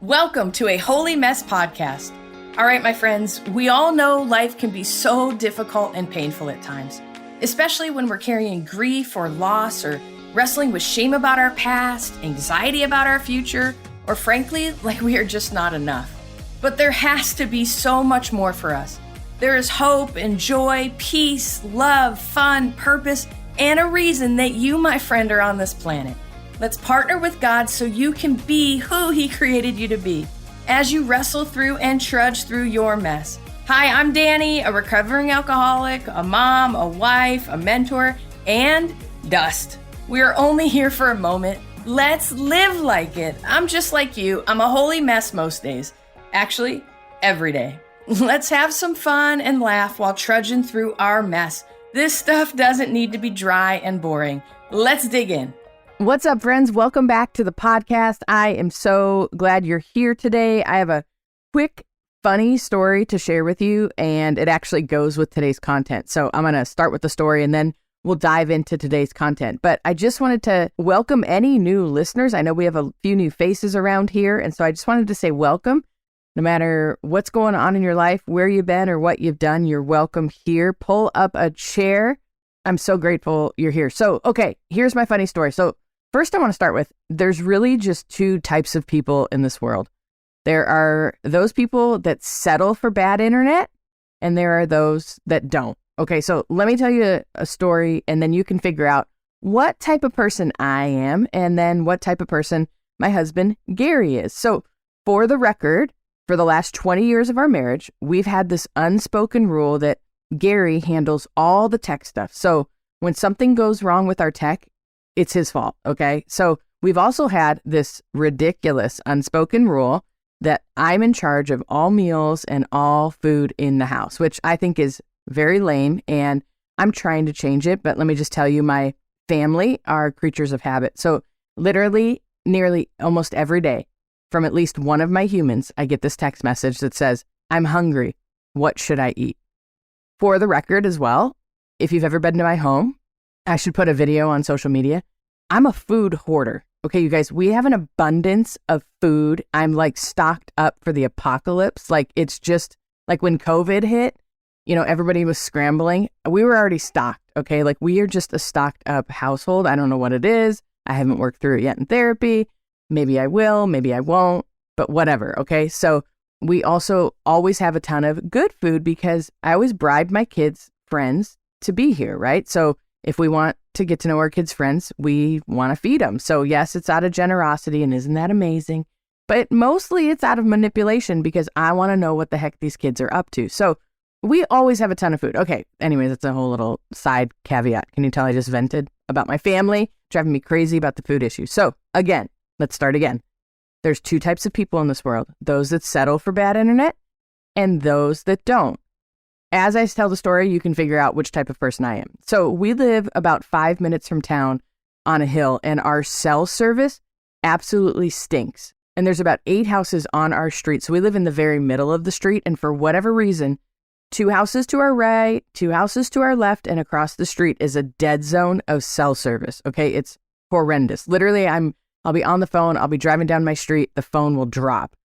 Welcome to a Holy Mess podcast. All right, my friends, we all know life can be so difficult and painful at times, especially when we're carrying grief or loss or wrestling with shame about our past, anxiety about our future, or frankly, like we are just not enough. But there has to be so much more for us. There is hope and joy, peace, love, fun, purpose, and a reason that you, my friend, are on this planet. Let's partner with God so you can be who He created you to be as you wrestle through and trudge through your mess. Hi, I'm Dani, a recovering alcoholic, a mom, a wife, a mentor, and dust. We are only here for a moment. Let's live like it. I'm just like you. I'm a holy mess most days. Actually, every day. Let's have some fun and laugh while trudging through our mess. This stuff doesn't need to be dry and boring. Let's dig in. What's up, friends? Welcome back to the podcast. I am so glad you're here today. I have a quick, funny story to share with you, and it actually goes with today's content. So I'm going to start with the story, and then we'll dive into today's content. But I just wanted to welcome any new listeners. I know we have a few new faces around here, and so I just wanted to say welcome. No matter what's going on in your life, where you've been or what you've done, you're welcome here. Pull up a chair. I'm so grateful you're here. So, okay, here's my funny story. So first, I want to start with, there's really just two types of people in this world. There are those people that settle for bad internet, and there are those that don't. Okay, so let me tell you a story, and then you can figure out what type of person I am, and then what type of person my husband, Gary, is. So for the record, for the last 20 years of our marriage, we've had this unspoken rule that Gary handles all the tech stuff. So when something goes wrong with our tech, it's his fault, okay? So we've also had this ridiculous unspoken rule that I'm in charge of all meals and all food in the house, which I think is very lame, and I'm trying to change it. But let me just tell you, my family are creatures of habit. So literally, nearly almost every day, from at least one of my humans, I get this text message that says, "I'm hungry. What should I eat?" For the record as well, if you've ever been to my home, I should put a video on social media. I'm a food hoarder. Okay, you guys, we have an abundance of food. I'm like stocked up for the apocalypse. Like, it's just like when COVID hit, you know, everybody was scrambling. We were already stocked. Okay, like we are just a stocked up household. I don't know what it is. I haven't worked through it yet in therapy. Maybe I will, maybe I won't, but whatever. Okay, so we also always have a ton of good food because I always bribe my kids' friends to be here, right? So if we want to get to know our kids' friends, we want to feed them. So yes, it's out of generosity, and isn't that amazing? But mostly it's out of manipulation because I want to know what the heck these kids are up to. So we always have a ton of food. Okay, anyways, that's a whole little side caveat. Can you tell I just vented about my family driving me crazy about the food issue? So again, let's start again. There's two types of people in this world: those that settle for bad internet and those that don't. As I tell the story, you can figure out which type of person I am. So we live about 5 minutes from town on a hill, and our cell service absolutely stinks. And there's about 8 houses on our street. So we live in the very middle of the street. And for whatever reason, 2 houses to our right, 2 houses to our left, and across the street is a dead zone of cell service. Okay, it's horrendous. Literally, I'll be on the phone. I'll be driving down my street. The phone will drop.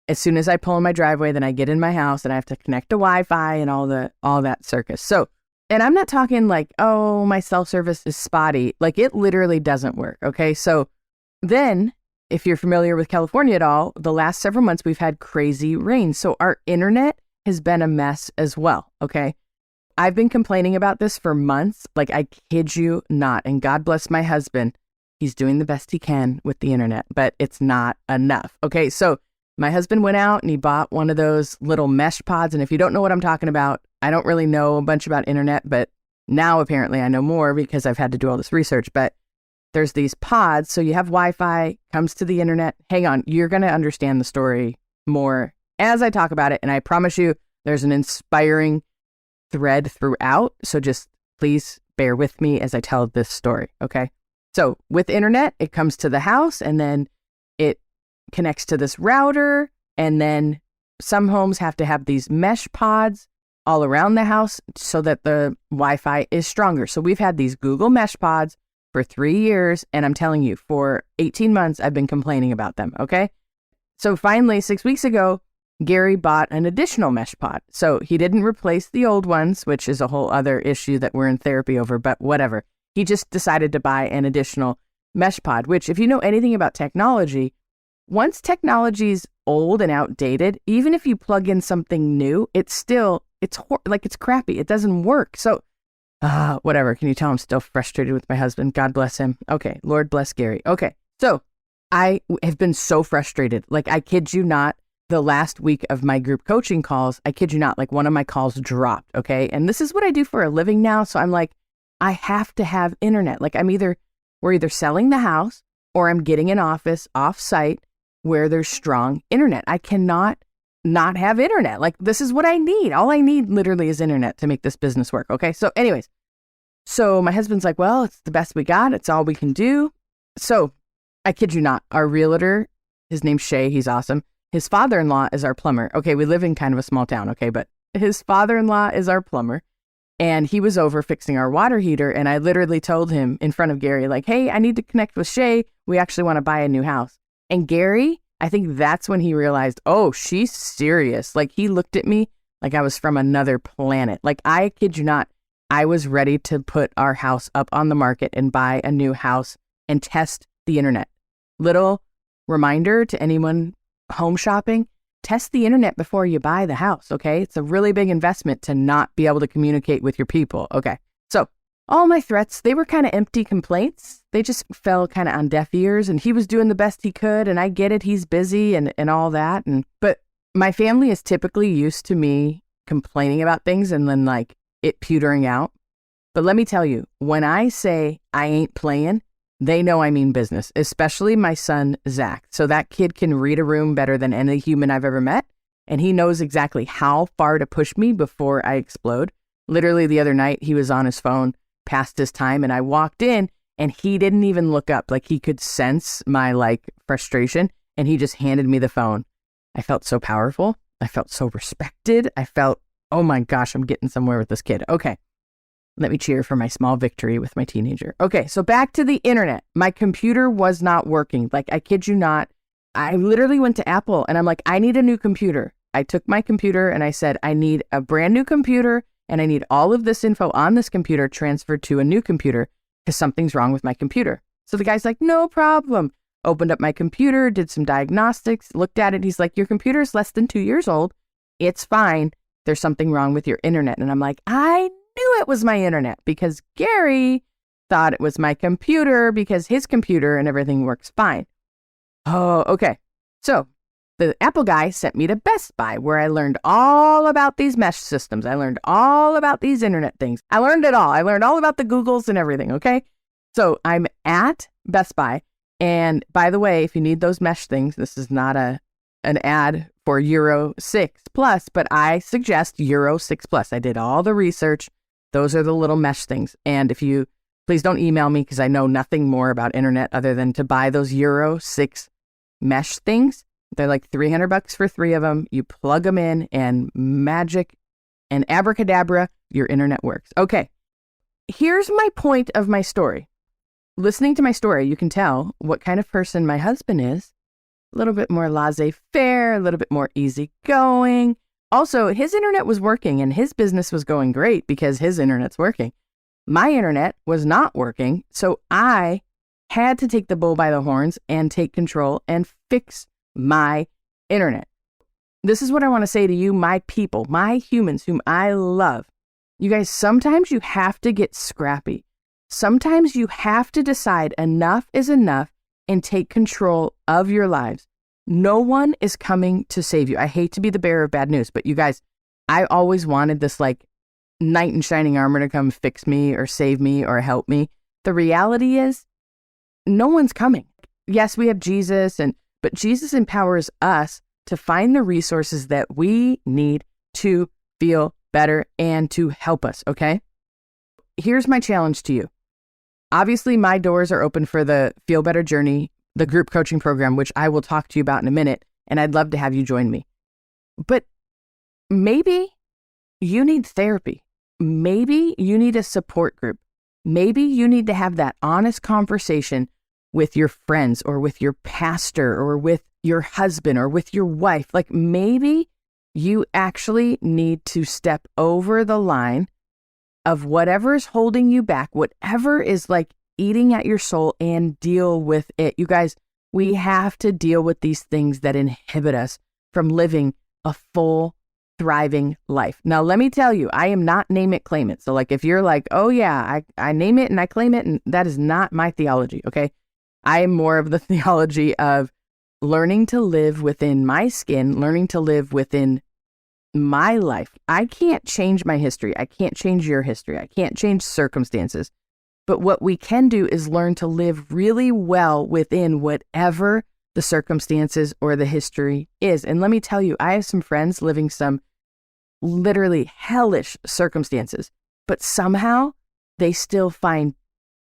As soon as I pull in my driveway, then I get in my house and I have to connect to Wi-Fi and all that circus. So, and I'm not talking like, oh, my cell service is spotty. Like, it literally doesn't work. Okay. So then, if you're familiar with California at all, the last several months we've had crazy rain. So our internet has been a mess as well. Okay. I've been complaining about this for months. Like, I kid you not. And God bless my husband. He's doing the best he can with the internet, but it's not enough. Okay. So my husband went out and he bought one of those little mesh pods. And if you don't know what I'm talking about, I don't really know a bunch about internet, but now apparently I know more because I've had to do all this research. But there's these pods. So you have Wi-Fi, comes to the internet. Hang on, you're going to understand the story more as I talk about it. And I promise you, there's an inspiring thread throughout. So just please bear with me as I tell this story. Okay. So with internet, it comes to the house and then it connects to this router, and then some homes have to have these mesh pods all around the house so that the Wi-Fi is stronger. So we've had these Google mesh pods for 3 years, and I'm telling you, for 18 months, I've been complaining about them, okay? So finally, 6 weeks ago, Gary bought an additional mesh pod. So he didn't replace the old ones, which is a whole other issue that we're in therapy over, but whatever. He just decided to buy an additional mesh pod, which if you know anything about technology, once technology's old and outdated, even if you plug in something new, it's crappy. It doesn't work. So whatever. Can you tell I'm still frustrated with my husband? God bless him. Okay. Lord bless Gary. Okay. So I have been so frustrated. Like, I kid you not, the last week of my group coaching calls, I kid you not, like one of my calls dropped. Okay. And this is what I do for a living now. So I'm like, I have to have internet. Like we're either selling the house or I'm getting an office off site where there's strong internet. I cannot not have internet. Like, this is what I need. All I need literally is internet to make this business work. Okay. So anyways, so my husband's like, well, it's the best we got. It's all we can do. So I kid you not, our realtor, his name's Shay. He's awesome. His father-in-law is our plumber. Okay. We live in kind of a small town. Okay. But his father-in-law is our plumber. And he was over fixing our water heater. And I literally told him in front of Gary, like, hey, I need to connect with Shay. We actually want to buy a new house. And Gary, I think that's when he realized, oh, she's serious. Like, he looked at me like I was from another planet. Like, I kid you not, I was ready to put our house up on the market and buy a new house and test the internet. Little reminder to anyone home shopping, test the internet before you buy the house, okay? It's a really big investment to not be able to communicate with your people, okay? So all my threats, they were kind of empty complaints. They just fell kind of on deaf ears, and he was doing the best he could, and I get it, he's busy and all that. But my family is typically used to me complaining about things and then like it petering out. But let me tell you, when I say I ain't playing, they know I mean business, especially my son, Zach. So that kid can read a room better than any human I've ever met. And he knows exactly how far to push me before I explode. Literally the other night, he was on his phone past his time and I walked in and he didn't even look up. Like, he could sense my frustration and he just handed me the phone. I felt so powerful. I felt so respected. I felt, oh my gosh, I'm getting somewhere with this kid. Okay. Let me cheer for my small victory with my teenager. Okay, so back to the internet. My computer was not working. Like, I kid you not. I literally went to Apple and I'm like, I need a new computer. I took my computer and I said, I need a brand new computer and I need all of this info on this computer transferred to a new computer because something's wrong with my computer. So the guy's like, no problem. Opened up my computer, did some diagnostics, looked at it. He's like, your computer is less than 2 years old. It's fine. There's something wrong with your internet. And I'm like, I knew it was my internet because Gary thought it was my computer because his computer and everything works fine. Oh, okay. So the Apple guy sent me to Best Buy where I learned all about these mesh systems. I learned all about these internet things. I learned it all. I learned all about the Googles and everything. Okay. So I'm at Best Buy. And by the way, if you need those mesh things, this is not an ad for Euro 6 Plus, but I suggest Euro 6 Plus. I did all the research. Those are the little mesh things. And if you, please don't email me because I know nothing more about internet other than to buy those Euro 6 mesh things. They're like $300 for 3 of them. You plug them in and magic and abracadabra, your internet works. Okay. Here's my point of my story. Listening to my story, you can tell what kind of person my husband is. A little bit more laissez-faire, a little bit more easygoing. Also, his internet was working and his business was going great because his internet's working. My internet was not working, so I had to take the bull by the horns and take control and fix my internet. This is what I want to say to you, my people, my humans whom I love. You guys, sometimes you have to get scrappy. Sometimes you have to decide enough is enough and take control of your lives. No one is coming to save you. I hate to be the bearer of bad news, but you guys, I always wanted this knight in shining armor to come fix me or save me or help me. The reality is no one's coming. Yes, we have Jesus, but Jesus empowers us to find the resources that we need to feel better and to help us, okay? Here's my challenge to you. Obviously, my doors are open for the Feel Better Journey, the group coaching program, which I will talk to you about in a minute, and I'd love to have you join me. But maybe you need therapy. Maybe you need a support group. Maybe you need to have that honest conversation with your friends or with your pastor or with your husband or with your wife. Like maybe you actually need to step over the line of whatever is holding you back, whatever is like eating at your soul, and deal with it. You guys, we have to deal with these things that inhibit us from living a full, thriving life. Now, let me tell you, I am not name it, claim it. So like if you're like, oh yeah, I name it and I claim it, and that is not my theology, okay? I am more of the theology of learning to live within my skin, learning to live within my life. I can't change my history. I can't change your history. I can't change circumstances. But what we can do is learn to live really well within whatever the circumstances or the history is. And let me tell you, I have some friends living some literally hellish circumstances, but somehow they still find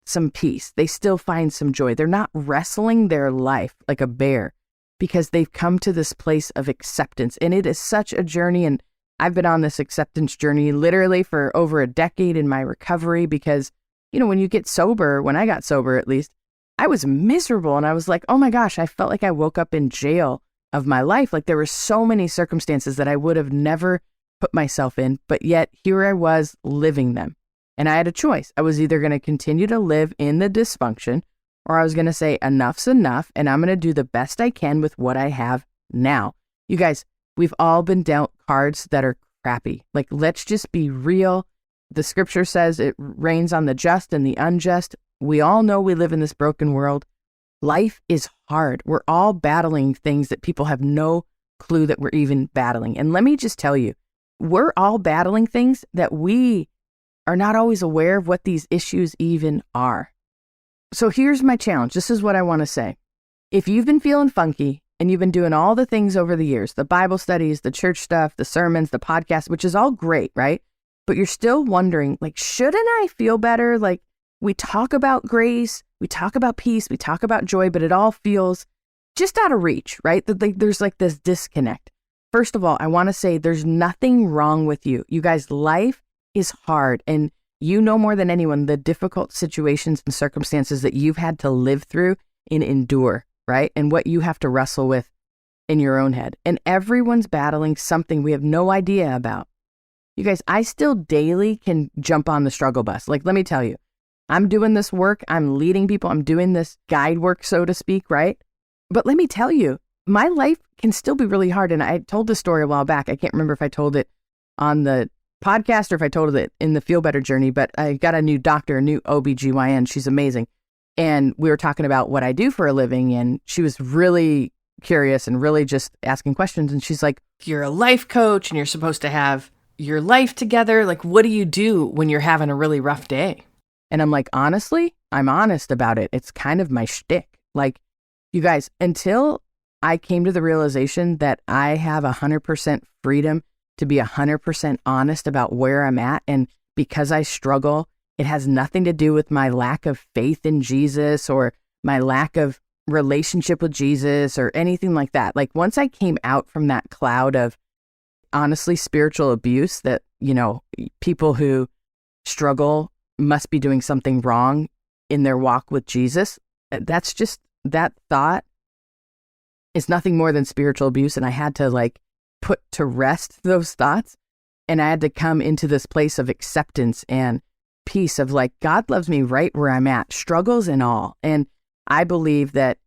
some peace. They still find some joy. They're not wrestling their life like a bear because they've come to this place of acceptance. And it is such a journey. And I've been on this acceptance journey literally for over a decade in my recovery because, you know, when you get sober, when I got sober at least, I was miserable. And I was like, oh my gosh, I felt like I woke up in jail of my life. Like there were so many circumstances that I would have never put myself in, but yet here I was living them. And I had a choice. I was either going to continue to live in the dysfunction, or I was going to say enough's enough and I'm going to do the best I can with what I have now. You guys, we've all been dealt cards that are crappy. Like, let's just be real. The scripture says it rains on the just and the unjust. We all know we live in this broken world. Life is hard. We're all battling things that people have no clue that we're even battling. And let me just tell you, we're all battling things that we are not always aware of what these issues even are. So here's my challenge. This is what I want to say. If you've been feeling funky and you've been doing all the things over the years, the Bible studies, the church stuff, the sermons, the podcast, which is all great, right? But you're still wondering, like, shouldn't I feel better? Like, we talk about grace, we talk about peace, we talk about joy, but it all feels just out of reach, right? There's like this disconnect. First of all, I want to say there's nothing wrong with you. You guys, life is hard, and you know more than anyone the difficult situations and circumstances that you've had to live through and endure, right? And what you have to wrestle with in your own head. And everyone's battling something we have no idea about. You guys, I still daily can jump on the struggle bus. Like, let me tell you, I'm doing this work. I'm leading people. I'm doing this guide work, so to speak, right? But let me tell you, my life can still be really hard. And I told this story a while back. I can't remember if I told it on the podcast or if I told it in the Feel Better journey, but I got a new doctor, a new OBGYN. She's amazing. And we were talking about what I do for a living. And she was really curious and really just asking questions. And she's like, you're a life coach and you're supposed to have your life together. Like, what do you do when you're having a really rough day? And I'm like, honestly, I'm honest about it. It's kind of my shtick. Like, you guys, until I came to the realization that I have 100% freedom to be 100% honest about where I'm at. And because I struggle, it has nothing to do with my lack of faith in Jesus or my lack of relationship with Jesus or anything like that. Like, once I came out from that cloud of honestly spiritual abuse that, you know, people who struggle must be doing something wrong in their walk with Jesus, that's just, that thought is nothing more than spiritual abuse. And I had to like put to rest those thoughts. And I had to come into this place of acceptance and peace of like, God loves me right where I'm at, struggles and all. And I believe that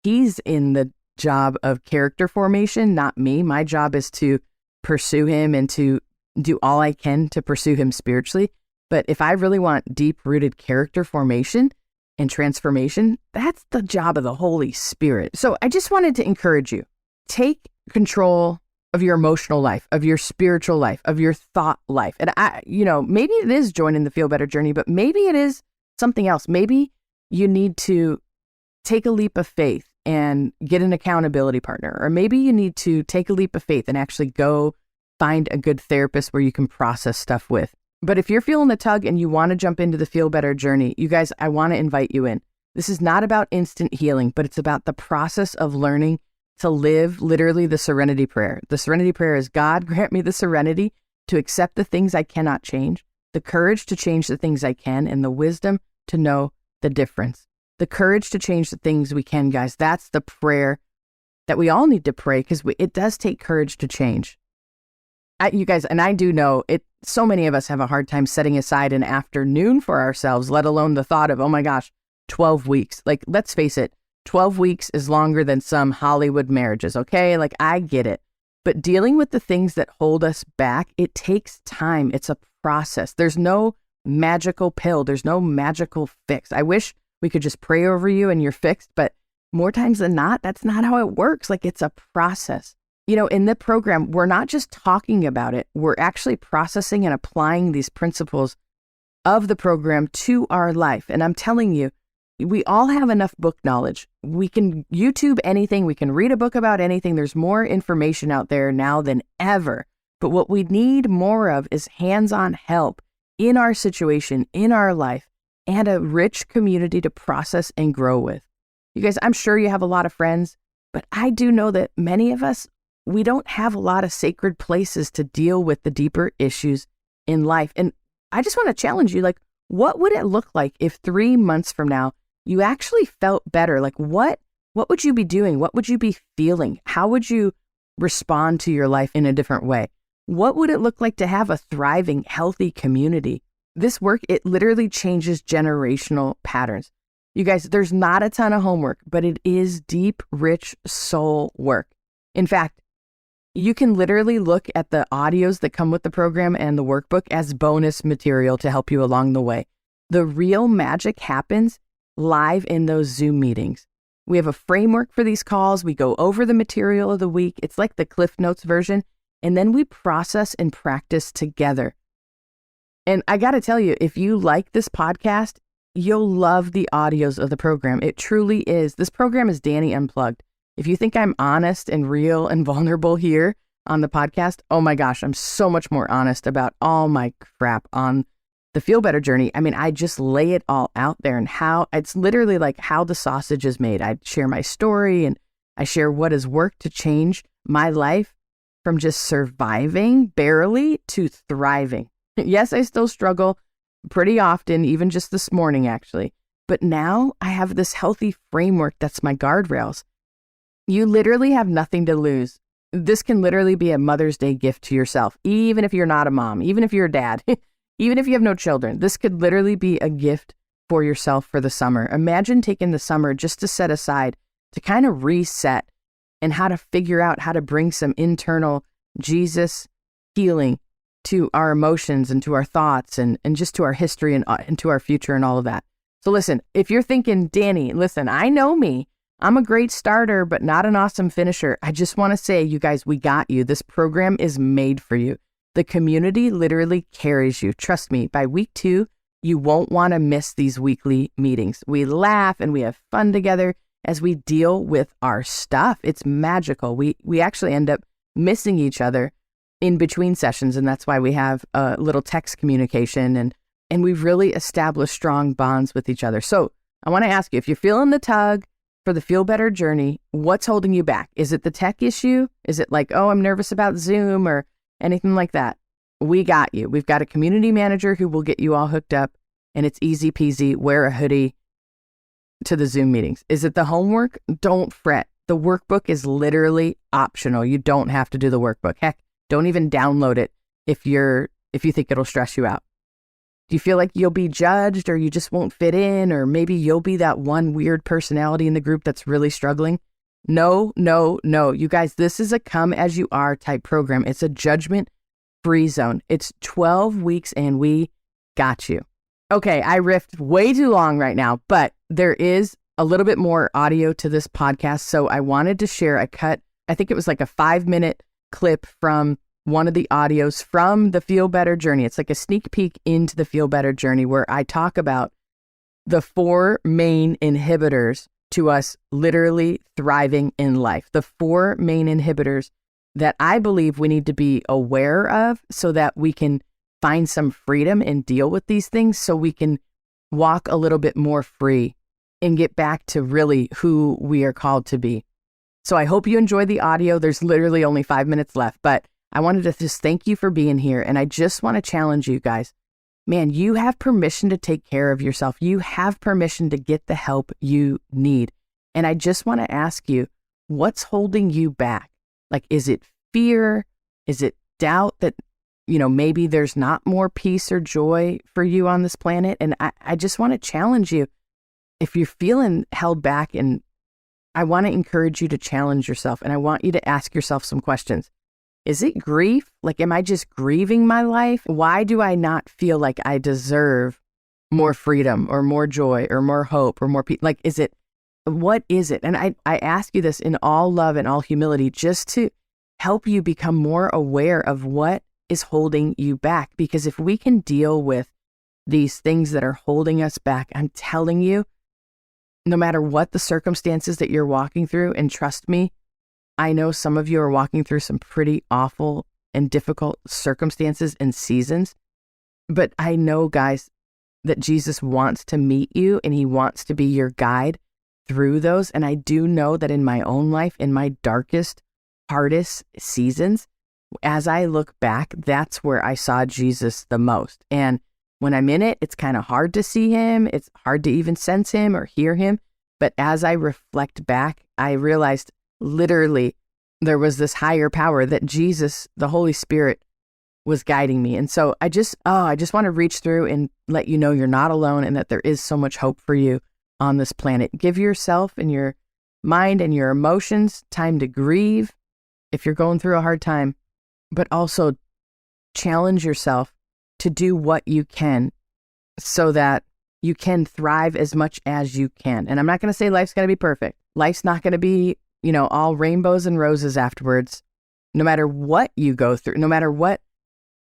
he's in the job of character formation, not me. My job is to pursue him and to do all I can to pursue him spiritually. But if I really want deep-rooted character formation and transformation, that's the job of the Holy Spirit. So I just wanted to encourage you, take control of your emotional life, of your spiritual life, of your thought life. And maybe it is joining the Feel Better journey, but maybe it is something else. Maybe you need to take a leap of faith and get an accountability partner. Or maybe you need to take a leap of faith and actually go find a good therapist where you can process stuff with. But if you're feeling the tug and you want to jump into the Feel Better journey, you guys, I want to invite you in. This is not about instant healing, but it's about the process of learning to live literally the serenity prayer. The serenity prayer is, God, grant me the serenity to accept the things I cannot change, the courage to change the things I can, and the wisdom to know the difference. The courage to change the things we can, guys. That's the prayer that we all need to pray because it does take courage to change. You guys, and I do know it, so many of us have a hard time setting aside an afternoon for ourselves, let alone the thought of, oh my gosh, 12 weeks. Like, let's face it, 12 weeks is longer than some Hollywood marriages, okay? Like, I get it. But dealing with the things that hold us back, it takes time. It's a process. There's no magical pill. There's no magical fix. I wish we could just pray over you and you're fixed, but more times than not, that's not how it works. Like, it's a process. You know, in the program, we're not just talking about it. We're actually processing and applying these principles of the program to our life. And I'm telling you, we all have enough book knowledge. We can YouTube anything. We can read a book about anything. There's more information out there now than ever. But what we need more of is hands-on help in our situation, in our life, and a rich community to process and grow with. You guys, I'm sure you have a lot of friends, but I do know that many of us, we don't have a lot of sacred places to deal with the deeper issues in life. And I just want to challenge you, like, what would it look like if 3 months from now you actually felt better? Like, what would you be doing? What would you be feeling? How would you respond to your life in a different way? What would it look like to have a thriving, healthy community? This work, it literally changes generational patterns. You guys, there's not a ton of homework, but it is deep, rich soul work. In fact, you can literally look at the audios that come with the program and the workbook as bonus material to help you along the way. The real magic happens live in those Zoom meetings. We have a framework for these calls. We go over the material of the week. It's like the Cliff Notes version. And then we process and practice together. And I got to tell you, if you like this podcast, you'll love the audios of the program. It truly is. This program is Dani Unplugged. If you think I'm honest and real and vulnerable here on the podcast, oh my gosh, I'm so much more honest about all my crap on the Feel Better journey. I mean, I just lay it all out there and how it's literally like how the sausage is made. I share my story and I share what has worked to change my life from just surviving barely to thriving. Yes, I still struggle pretty often, even just this morning, actually. But now I have this healthy framework that's my guardrails. You literally have nothing to lose. This can literally be a Mother's Day gift to yourself, even if you're not a mom, even if you're a dad, even if you have no children. This could literally be a gift for yourself for the summer. Imagine taking the summer just to set aside to kind of reset and how to figure out how to bring some internal Jesus healing to our emotions and to our thoughts and just to our history and to our future and all of that. So listen, if you're thinking, Dani, listen, I know me. I'm a great starter, but not an awesome finisher. I just want to say, you guys, we got you. This program is made for you. The community literally carries you. Trust me, by week 2, you won't want to miss these weekly meetings. We laugh and we have fun together as we deal with our stuff. It's magical. We actually end up missing each other in between sessions, and that's why we have a little text communication, and we've really established strong bonds with each other. So I want to ask you, if you're feeling the tug for the Feel Better journey, what's holding you back? Is it the tech issue? Is it like, oh, I'm nervous about Zoom or anything like that? We got you. We've got a community manager who will get you all hooked up, and it's easy peasy. Wear a hoodie to the Zoom meetings. Is it the homework? Don't fret. The workbook is literally optional. You don't have to do the workbook. Heck, don't even download it if you think it'll stress you out. Do you feel like you'll be judged or you just won't fit in, or maybe you'll be that one weird personality in the group that's really struggling? No. You guys, this is a come as you are type program. It's a judgment-free zone. It's 12 weeks and we got you. Okay, I riffed way too long right now, but there is a little bit more audio to this podcast. So I wanted to share a cut. I think it was like a 5-minute clip from one of the audios from the Feel Better journey. It's like a sneak peek into the Feel Better journey where I talk about the 4 main inhibitors to us literally thriving in life. The 4 main inhibitors that I believe we need to be aware of so that we can find some freedom and deal with these things, so we can walk a little bit more free and get back to really who we are called to be. So I hope you enjoy the audio. There's literally only 5 minutes left, but I wanted to just thank you for being here. And I just want to challenge you guys. Man, you have permission to take care of yourself. You have permission to get the help you need. And I just want to ask you, what's holding you back? Like, is it fear? Is it doubt that, maybe there's not more peace or joy for you on this planet? And I just want to challenge you. If you're feeling held back, and I want to encourage you to challenge yourself, and I want you to ask yourself some questions. Is it grief? Like, am I just grieving my life? Why do I not feel like I deserve more freedom or more joy or more hope or more peace? Like, what is it? And I ask you this in all love and all humility, just to help you become more aware of what is holding you back. Because if we can deal with these things that are holding us back, I'm telling you, no matter what the circumstances that you're walking through, and trust me, I know some of you are walking through some pretty awful and difficult circumstances and seasons, but I know, guys, that Jesus wants to meet you and he wants to be your guide through those. And I do know that in my own life, in my darkest, hardest seasons, as I look back, that's where I saw Jesus the most. And when I'm in it, it's kind of hard to see him. It's hard to even sense him or hear him. But as I reflect back, I realized literally there was this higher power that Jesus, the Holy Spirit, was guiding me. And so I just want to reach through and let you know you're not alone and that there is so much hope for you on this planet. Give yourself and your mind and your emotions time to grieve if you're going through a hard time, but also challenge yourself to do what you can so that you can thrive as much as you can. And I'm not going to say life's going to be perfect. Life's not going to be, all rainbows and roses afterwards. No matter what you go through, no matter what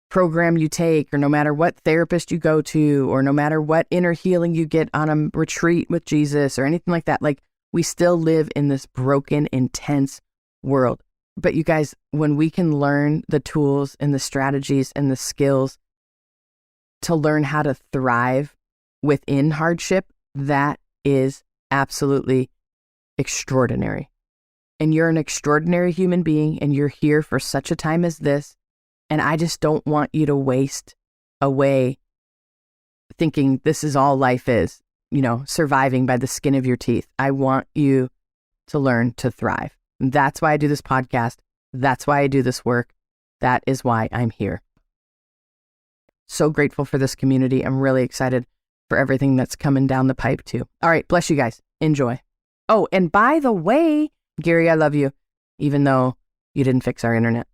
program you take, or no matter what therapist you go to, or no matter what inner healing you get on a retreat with Jesus or anything like that, like, we still live in this broken, intense world. But you guys, when we can learn the tools and the strategies and the skills to learn how to thrive within hardship, that is absolutely extraordinary. And you're an extraordinary human being, and you're here for such a time as this. And I just don't want you to waste away thinking this is all life is, surviving by the skin of your teeth. I want you to learn to thrive. And that's why I do this podcast. That's why I do this work. That is why I'm here. So grateful for this community. I'm really excited for everything that's coming down the pipe too. All right. Bless you guys. Enjoy. Oh, and by the way, Gary, I love you, even though you didn't fix our internet.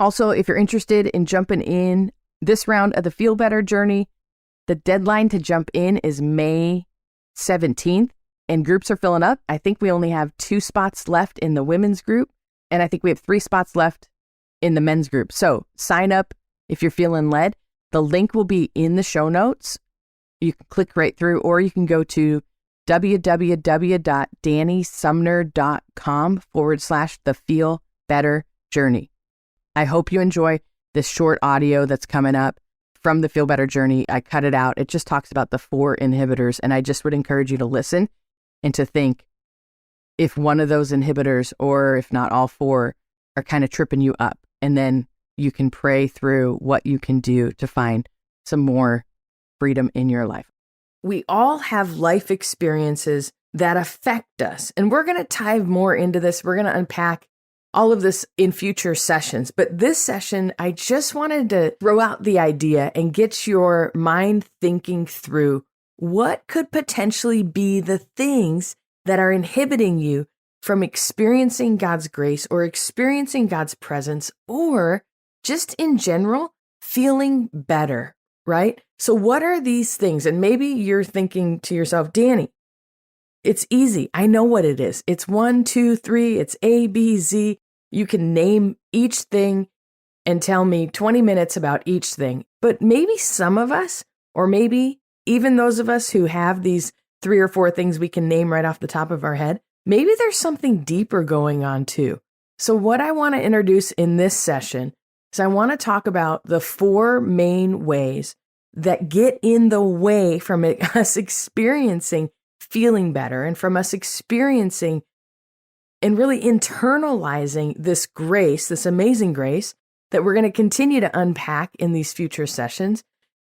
Also, if you're interested in jumping in this round of the Feel Better Journey, the deadline to jump in is May 17th, and groups are filling up. I think we only have 2 spots left in the women's group, and I think we have 3 spots left in the men's group. So sign up if you're feeling led. The link will be in the show notes. You can click right through, or you can go to www.danisumner.com/the Feel Better Journey. I hope you enjoy this short audio that's coming up from the Feel Better Journey. I cut it out. It just talks about the 4 inhibitors, and I just would encourage you to listen and to think if one of those inhibitors, or if not all 4, are kind of tripping you up. And then you can pray through what you can do to find some more freedom in your life. We all have life experiences that affect us, and we're going to dive more into this. We're going to unpack all of this in future sessions. But this session, I just wanted to throw out the idea and get your mind thinking through what could potentially be the things that are inhibiting you from experiencing God's grace or experiencing God's presence, or just in general, feeling better, right? So what are these things? And maybe you're thinking to yourself, Dani, it's easy. I know what it is. It's 1, 2, 3. It's A, B, Z. You can name each thing and tell me 20 minutes about each thing. But maybe some of us, or maybe even those of us who have these 3 or 4 things we can name right off the top of our head, maybe there's something deeper going on too. So what I want to introduce in this session is I want to talk about the 4 main ways that get in the way from us experiencing feeling better, and from us experiencing and really internalizing this grace, this amazing grace that we're going to continue to unpack in these future sessions.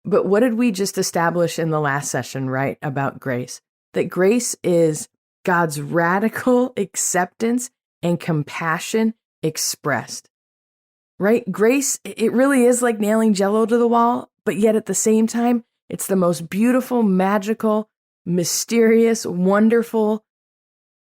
But what did we just establish in the last session, right, about grace? That grace is God's radical acceptance and compassion expressed. Right? Grace, it really is like nailing Jell-O to the wall, but yet at the same time, it's the most beautiful, magical, mysterious, wonderful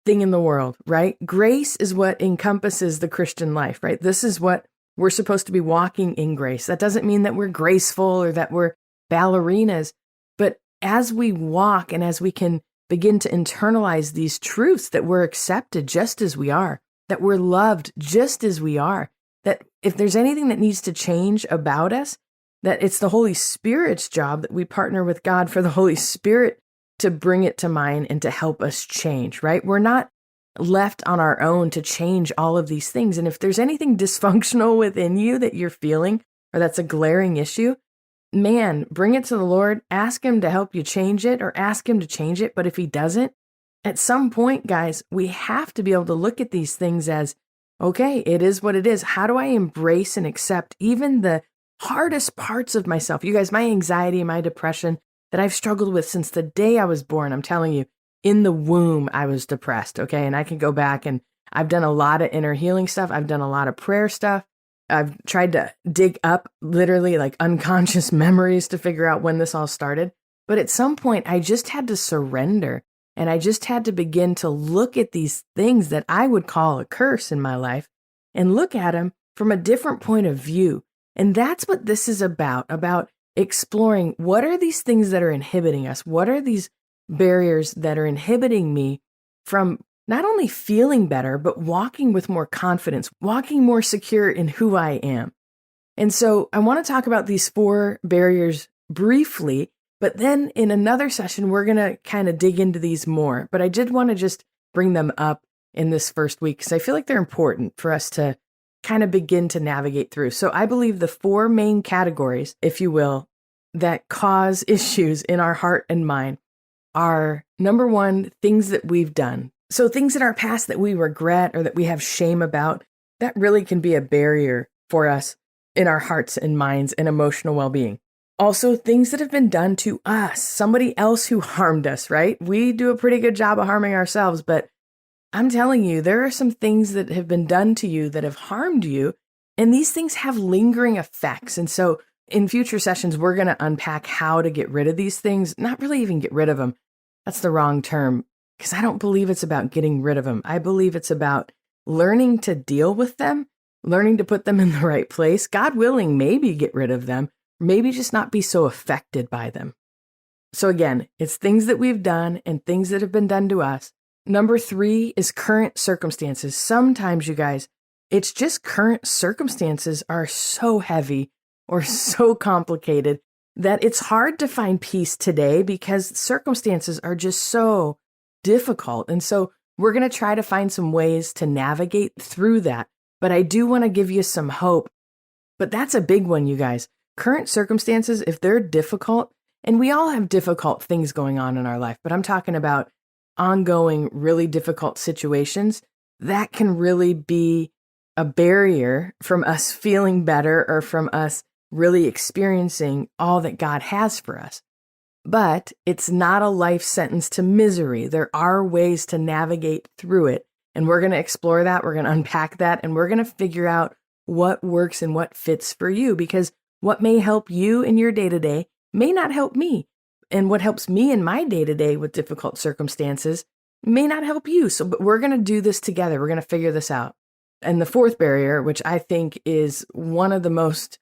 thing in the world, right? Grace is what encompasses the Christian life, right? This is what we're supposed to be walking in grace. That doesn't mean that we're graceful or that we're ballerinas, but as we walk and as we can begin to internalize these truths that we're accepted just as we are, that we're loved just as we are, that if there's anything that needs to change about us, that it's the Holy Spirit's job, that we partner with God for the Holy Spirit to bring it to mind and to help us change, right? We're not left on our own to change all of these things. And if there's anything dysfunctional within you that you're feeling, or that's a glaring issue, man, bring it to the Lord, ask him to help you change it or ask him to change it. But if he doesn't, at some point, guys, we have to be able to look at these things as, okay, it is what it is. How do I embrace and accept even the hardest parts of myself? You guys, my anxiety, my depression that I've struggled with since the day I was born, I'm telling you, in the womb, I was depressed, okay? And I can go back and I've done a lot of inner healing stuff. I've done a lot of prayer stuff. I've tried to dig up literally like unconscious memories to figure out when this all started. But at some point, I just had to surrender. And I just had to begin to look at these things that I would call a curse in my life and look at them from a different point of view. And that's what this is about exploring what are these things that are inhibiting us? What are these barriers that are inhibiting me from not only feeling better, but walking with more confidence, walking more secure in who I am? And so I want to talk about these 4 barriers briefly. But then in another session, we're going to kind of dig into these more. But I did want to just bring them up in this first week because I feel like they're important for us to kind of begin to navigate through. So I believe the 4 main categories, if you will, that cause issues in our heart and mind are, number 1, things that we've done. So things in our past that we regret or that we have shame about, that really can be a barrier for us in our hearts and minds and emotional well-being. Also, things that have been done to us, somebody else who harmed us, right? We do a pretty good job of harming ourselves, but I'm telling you, there are some things that have been done to you that have harmed you, and these things have lingering effects. And so in future sessions, we're going to unpack how to get rid of these things, not really even get rid of them. That's the wrong term, because I don't believe it's about getting rid of them. I believe it's about learning to deal with them, learning to put them in the right place, God willing, maybe get rid of them. Maybe just not be so affected by them. So again, it's things that we've done and things that have been done to us. Number 3 is current circumstances. Sometimes, you guys, it's just current circumstances are so heavy or so complicated that it's hard to find peace today because circumstances are just so difficult. And so we're going to try to find some ways to navigate through that. But I do want to give you some hope. But that's a big one, you guys. Current circumstances, if they're difficult, and we all have difficult things going on in our life, but I'm talking about ongoing, really difficult situations, that can really be a barrier from us feeling better or from us really experiencing all that God has for us. But it's not a life sentence to misery. There are ways to navigate through it, and we're going to explore that. We're going to unpack that, and we're going to figure out what works and what fits for you, because what may help you in your day-to-day may not help me. And what helps me in my day-to-day with difficult circumstances may not help you. So but we're going to do this together. We're going to figure this out. And the 4th barrier, which I think is one of the most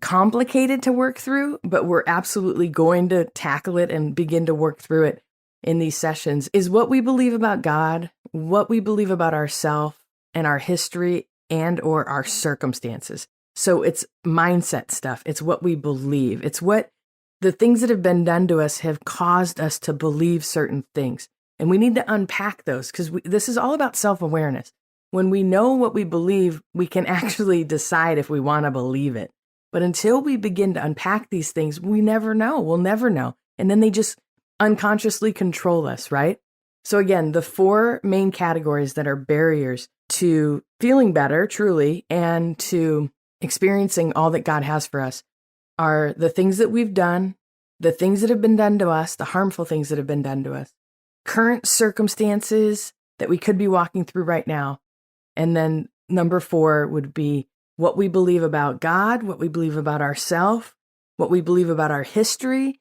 complicated to work through, but we're absolutely going to tackle it and begin to work through it in these sessions, is what we believe about God, what we believe about ourselves and our history and or our circumstances. So it's mindset stuff. It's what we believe. It's what the things that have been done to us have caused us to believe certain things. And we need to unpack those because this is all about self-awareness. When we know what we believe, we can actually decide if we want to believe it. But until we begin to unpack these things, we never know. We'll never know. And then they just unconsciously control us, right? So again, the 4 main categories that are barriers to feeling better, truly, and to experiencing all that God has for us are the things that we've done, the things that have been done to us, the harmful things that have been done to us, current circumstances that we could be walking through right now, And then number 4 would be what we believe about God, what we believe about ourselves, what we believe about our history,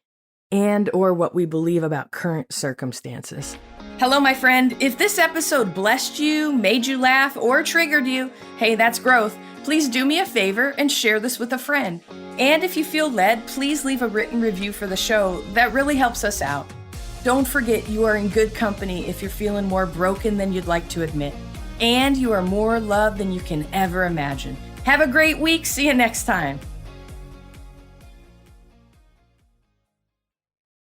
and or what we believe about current circumstances. Hello, my friend. If this episode blessed you, made you laugh, or triggered you, hey, that's growth. Please do me a favor and share this with a friend. And if you feel led, please leave a written review for the show. That really helps us out. Don't forget you are in good company if you're feeling more broken than you'd like to admit. And you are more loved than you can ever imagine. Have a great week. See you next time.